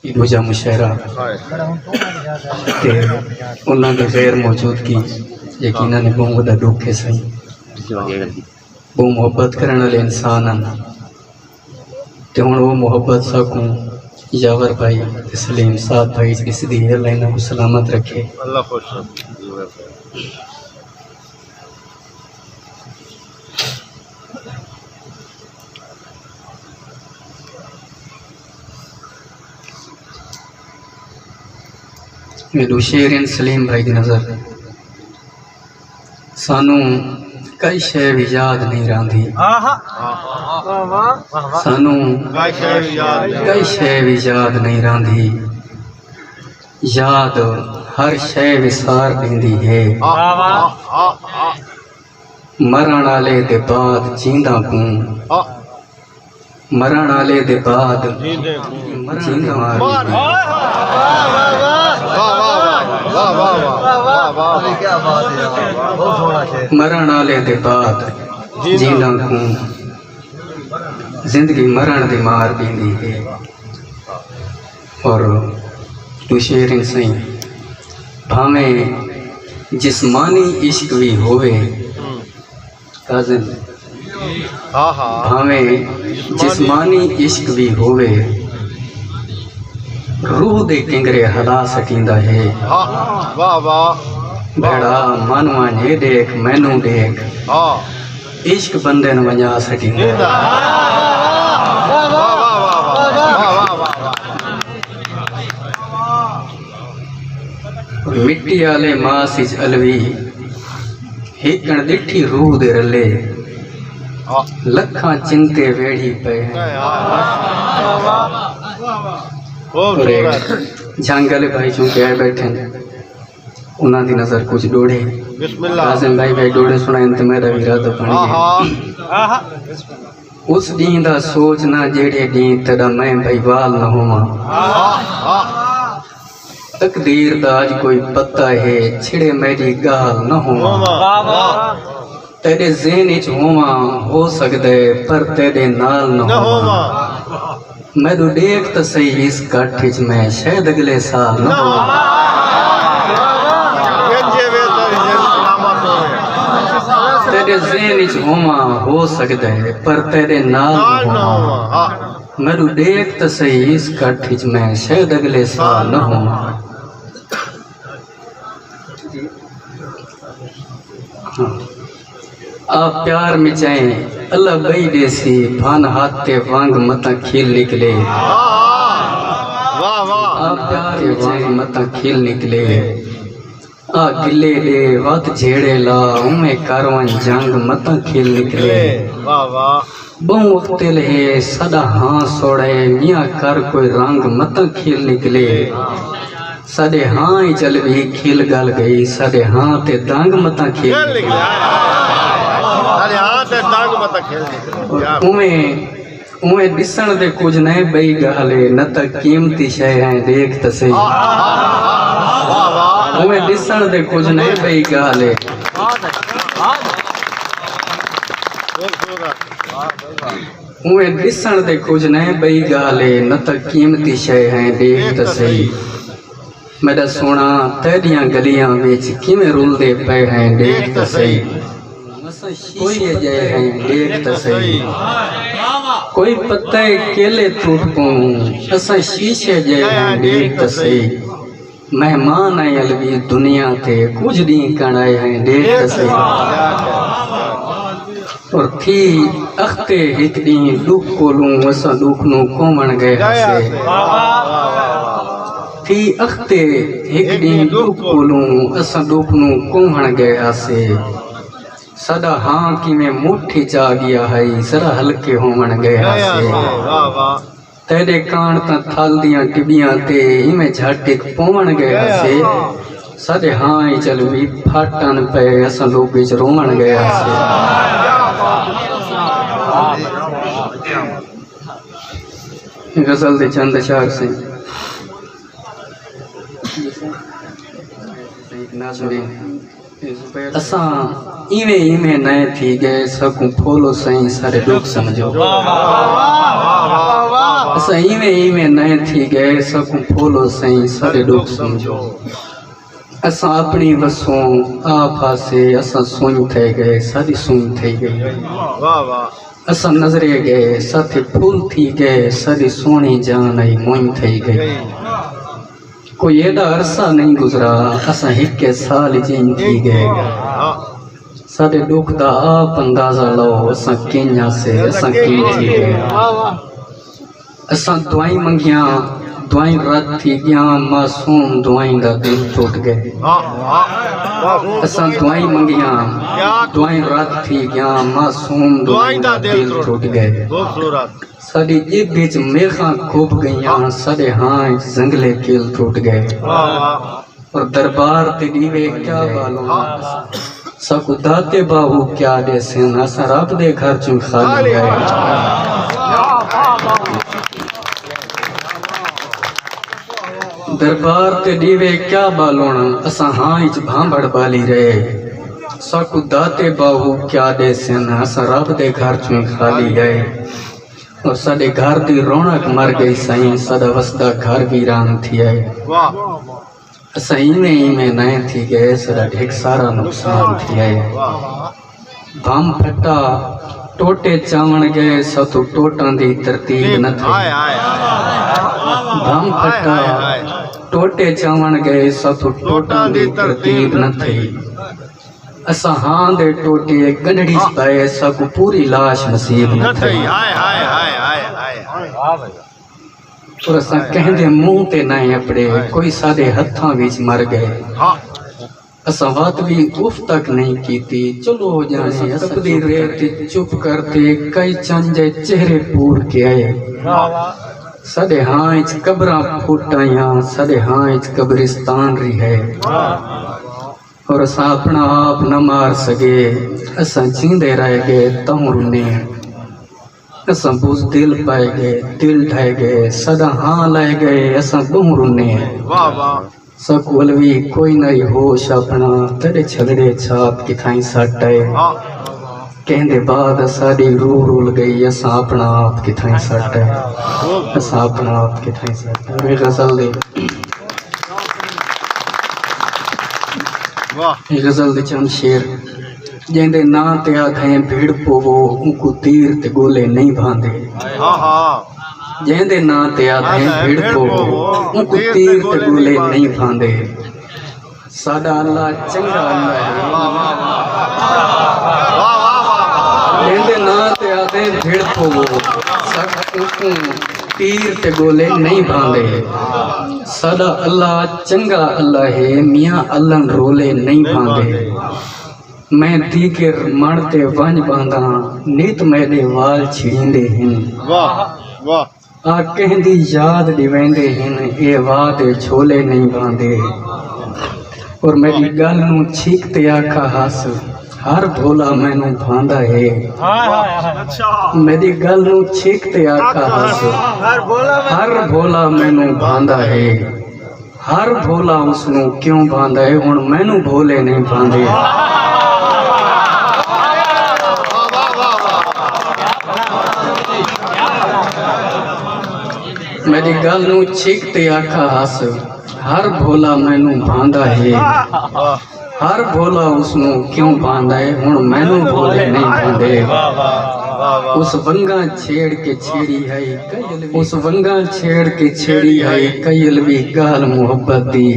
دوجا مشاعرہ کہ انہوں نے غیر موجودگی یقیناً بہت وڈا دکھ ہے سہی وہ محبت کرنے والے انسان ہیں تے ہن وہ محبت سکوں یاور بھائی سلیم سعد بھائی اس دی ایئر لائن کو سلامت رکھے اللہ خوش میرے شیرین سلیم بھائی دی نظر سانو کئی شے بھی یاد نہیں راندھی سانو کئی شے بھی یاد نہیں راندھی یاد ہر شے وسار دیندی ہے مرن والے دے بعد جینداں کوں مرن والے دے بعد جینداں مرن والے دے بعد جینداں کوں زندگی مرن دی مار دیندی ہے اور تو شیرین سائیں بھاویں جسمانی عشق بھی ہوئے کازن بھاویں جسمانی عشق بھی ہوئے روح دے کنگرے ہلا سکیندا ہے بھڑا مانواں نے دیکھ مینوں دیکھ عشق بندے نو ونجا سکیندا مٹی والے ماس وچ الوی ہکن ڈٹھی روح دے رلے لکھاں چنتے ویڑھی پے جنگل بھائی چونکہ آئے بیٹھے ہیں انہاں دی نظر کچھ ڈوڑے قاسم بھائی ڈوڑے سنائیں تو میرا ارادہ پڑھ گیا اس دین دا سوچنا جیڑے دین تیرا میں بھائی وال نہ ہوا تقدیر دا آج کوئی پتہ ہے چھڑے میری گال نہ ہوا تیرے ذہن وچ ہوا ہو سکدے پر تیرے نال نہ ہوا میں تو دیکھ تو صحیح اس کٹھ میں شاید اگلے سال نہ ہوا تیرے ذہن وچ ہوا ہو سکدا ہے پر تیرے نال نہ ہوا میں تو دیکھ تو صحیح اس کٹھ میں شاید اگلے سال نہ ہوا آپ پیار میں چاہیں اللہ بھائی دیسی بھان ہاتھے وانگ متاں کھیل نکلے آپ پیار میں چاہیں متاں کھیل نکلے آ گلے دے وات جھیڑے لا ہمیں کاروان جنگ متاں کھیل نکلے بہوں وقت لہے صدا ہاں سوڑے میاں کر کوئی رنگ متاں کھیل نکلے سدے ہاں ہی چل بھی کھیل گل گئی سدے ہاں تے دانگ متاں کھیل نکلے اویں ڈسن دے کچھ نہیں بئی گالے نہ تا قیمتی شے ہیں دیکھ تے صحیح اویں ڈسن دے کچھ نہیں بئی گالے اویں ڈسن دے کچھ نہیں بئی گالے نہ تا قیمتی شے ہیں دیکھ تے صحیح میرا سونا تیریاں گلیاں وچ کیویں رول دے پے ہیں دیکھ تے صحیح کوئی جائے ہیں دیکھ تے صحیح کوئی پتہ کیلے ٹوٹ پوں اساں شیشے جائے ہیں دیکھ تے صحیح مہمان آئے الوی دنیا تے کچھ دین کڑائے ہیں دیکھ تے صحیح اور تھی اختے ہک دین دکھ کولوں اساں دکھ نو کومن گئے ہسے تھی اختے ہک دین دکھ کولوں اساں دکھ نو کومن گئے ہسے سدا ہاں کی میں مٹھی چا گیا ہے ذرا ہلکے ہومن گئے ہسے تیرے کان تا تھال دیاں ٹبیاں تے میں جھٹک پون گئے ہسے سدے ہاں ہی چل بھی پھاٹن پے اساں لوگ وچ رومن گئے ہسے غزل دے چند اشعار سے ایک نظم اساں ایویں نئے تھی گئے سکوں پھولو سائیں سارے دکھ سمجھو اساں ایویں نئے تھی گئے سکوں پھولو سائیں سارے دکھ سمجھو اساں اپنی وسوں آپ آسے اساں سوئی تھے گئے ساری سوئی تھے گئی اساں نظرے گئے ساتھے پھول تھی گئے ساری سونی جان آئی موئی تھے گئی کوئی ایڈا عرصہ نہیں گزرا اساں ایک سال جین تھی گئے سارے دکھ دا آپ اندازہ لو اساں کینیا سے اساں کی تھی گئے اساں دعائیں منگیاں دعائیں رات تھی گیا معصوم دعائیں دا دل ٹوٹ گئے اساں دعائیں منگیاں دعائیں رات تھی گیا معصوم دعائیں دا دل ٹوٹ گئے ساری جیب بیچ میخاں کھوپ گئیاں سارے ہاں زنگلے کیل ٹوٹ گئے اور دربار تے دیوے کیا والوں ساکو داتے باہو کیا دے سن اساں رب دے گھر چون خالی گئے دربار تے دیوے کیا بالونا اساں ہاں اچ بھامبڑ بالی رہے ساکو داتے باہو کیا دے سن اساں رب دے گھر چون خالی گئے اور ساڑے گھر دی رونق مر گئی سائیں ساڑا وسدہ گھر ویران تھی آئے اساں ایویں نئے تھی گئے ساڑا ڈھیک سارا نقصان تھی آئے بھام پھٹا ٹوٹے چاون گئے ساتو ٹوٹاں دی ترتیب نہ تھی بھام پھٹا ٹوٹے چاون گئے ساتو ٹوٹاں دی ترتیب نہ تھی اساں ہاں دے ٹوٹے گنڈڑی پائے ساکو پوری لاش نصیب نہ تھی اور اساں کہیں دے منہ تے نائیں اپڑے کوئی سادے ہتھاں ویچ مر گئے اساں بات بھی اف تک نہیں کیتی چلو ہو جانے اساں دی ریتے چپ کرتے کئی چنجے چہرے پور کے آئے سادے ہاں اچ قبراں پھوٹائیاں سادے ہاں اچ قبرستان رہی ہے اور اساں اپنا آپ نہ مار سکے اساں جیندے رہ گئے تہوں رونے اساں بوز دل پائے گئے دل ڈھائے گئے صدا ہاں لائے گئے اساں بہوں رونے سکولوی کوئی نہیں ہوش اپنا تڑے چھگڑے چھاپ کی تھائیں ساٹھائے کہندے بعد ساری روح رول گئی اساں اپنا آپ کی تھائیں ساٹھائے اساں اپنا آپ کی تھائیں ساٹھائے میں غزل دے غزل دے چند شیر جیندے نا تے آدھیں بھیڑ پوو ان کو تیر تے گولے نہیں بھاندے جیندے نا تے آدھیں بھیڑ پوو ان کو تیر تے گولے نہیں بھاندے سادہ اللہ چنگا اللہ ہے جیندے نا تے آدھیں بھیڑ پوو تیر تے گولے نہیں بھاندے سادہ اللہ چنگا اللہ ہے میاں اللہ رولے نہیں بھاندے میں دیگر مانتے ونج باندھا نیت میرے وال چھڑیندے ہیں آ کہندی یاد ڈیویندے ہیں اے وعدے جھولے نہیں باندھے اور میری گل نو چھیکتے آکھا ہس ہر بھولا میں نو بھاندا ہے میری گل نو چھیکتے آکھا ہس ہر بھولا میں نو بھاندا ہے ہر بھولا اس نو کیوں بھاندا ہے ہن میں نو بھولے نہیں بھاندے میری گل نو چھیکتے آکھا ہس ہر بھولا میں نو بھاندا ہے ہر بھولا اس نو کیوں بھاندا ہے ہن میں نو بھولے نہیں بھاندے اس ونگا چھیڑ کے چھیڑی ہے اس ونگا چھیڑ کے چھیڑی ہے کئیل بھی گال محبت دی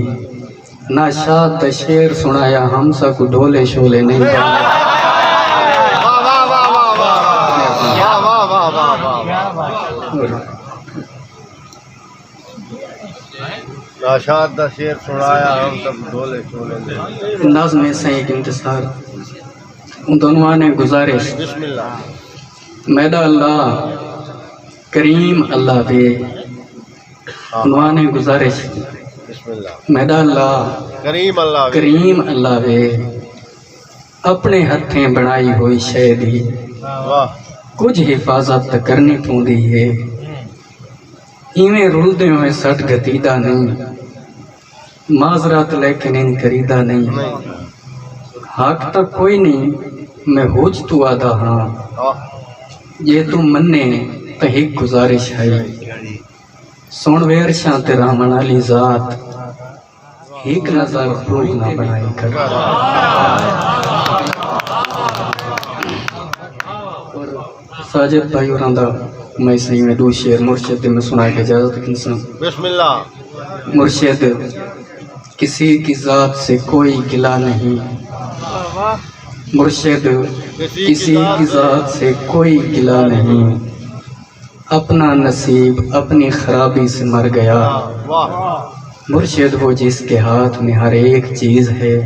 نہ شاد دا شیر سنایا ہم سا کو ڈھولے شولے نہیں بھاندے ناشاد دا شیر سنایا ہم سب ڈھولے شولے دے نظم سے ایک انتصار عنوان گزارش بسم اللہ میدا اللہ کریم اللہ بے عنوان گزارش بسم اللہ میدا اللہ کریم اللہ کریم اللہ بے اپنے ہتھیں بنائی ہوئی شے دی واہ کچھ حفاظت کرنی پوندی ہے ایویں رلدے ہوئے سٹ گتیدہ نہیں معذرات لیکن ان کریدہ نہیں حق تک کوئی نہیں میں ہوج تو آدھا ہاں یہ تو مننے تہیک گزارش ہے سون ویر شاں تیرا منالی ذات ایک نظر روح نہ بنائی کر ساجد بھائی اور اندہ میں صحیح میں دو شعر مرشد میں سنا کے اجازت کنسان بسم اللہ مرشد کسی کی ذات سے کوئی گلہ نہیں مرشد کسی کی ذات سے کوئی گلہ نہیں اپنا نصیب اپنی خرابی سے مر گیا مرشد وہ جس کے ہاتھ میں ہر ایک چیز ہے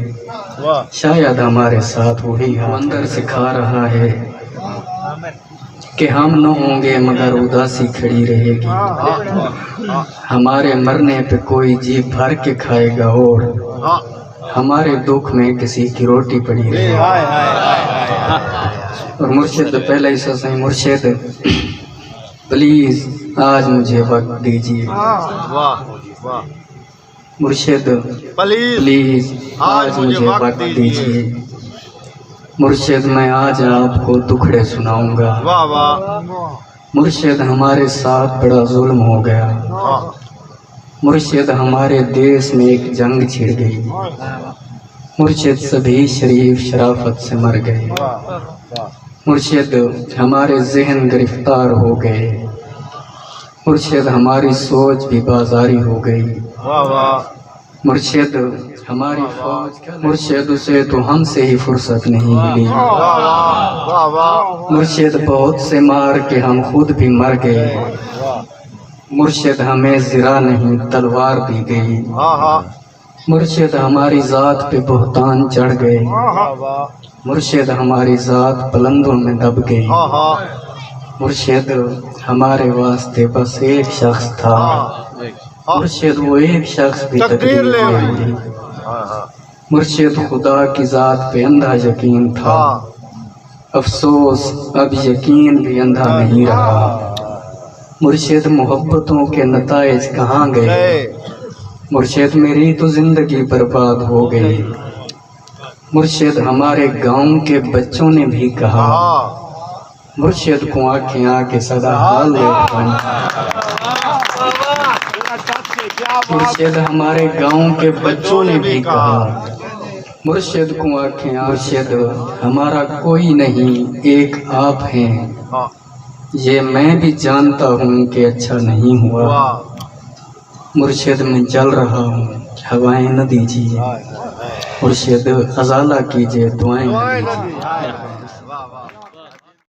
شاید ہمارے ساتھ وہی اندر سکھا رہا ہے کہ ہم نہ ہوں گے مگر اداسی کھڑی رہے گی ہمارے مرنے پہ کوئی جی بھر کے کھائے گا اور ہمارے دکھ میں کسی کی روٹی پڑی رہے گی اور مرشد پہلے ہی سا صحیح مرشد پلیز آج مجھے وقت دیجیے مرشد پلیز آج مجھے وقت دیجیے مرشد میں آج آپ کو دکھڑے سناؤں گا مرشد ہمارے ساتھ بڑا ظلم ہو گیا مرشد ہمارے دیس میں ایک جنگ چھڑ گئی مرشد سبھی شریف شرافت سے مر گئے مرشد ہمارے ذہن گرفتار ہو گئے مرشد ہماری سوچ بھی بازاری ہو گئی مرشد ہماری فوج مرشد اسے تو ہم سے ہی فرصت نہیں ملی مرشد بہت سے مار کے ہم خود بھی مر گئے مرشد ہمیں زرہ نہیں تلوار دی گئی مرشد ہماری ذات پہ بہتان چڑھ گئے مرشد ہماری ذات بلندوں میں دب گئی مرشد ہمارے واسطے بس ایک شخص تھا مرشد وہ ایک شخص بھی تقدیر لے لی مرشد خدا کی ذات پہ اندھا یقین تھا افسوس اب یقین بھی اندھا نہیں رہا مرشد محبتوں کے نتائج کہاں گئے مرشد میری تو زندگی برباد ہو گئی مرشد ہمارے گاؤں کے بچوں نے بھی کہا مرشد کو آنکھیں آ کے صدا حال لے مرشد ہمارے گاؤں کے بچوں نے بھی کہا مرشد کو آنکھیں مرشد ہمارا کوئی نہیں ایک آپ ہیں یہ میں بھی جانتا ہوں کہ اچھا نہیں ہوا مرشد میں جل رہا ہوں ہوائیں نہ دیجیے مرشد ازالہ کیجیے دعائیں نہ دیجیے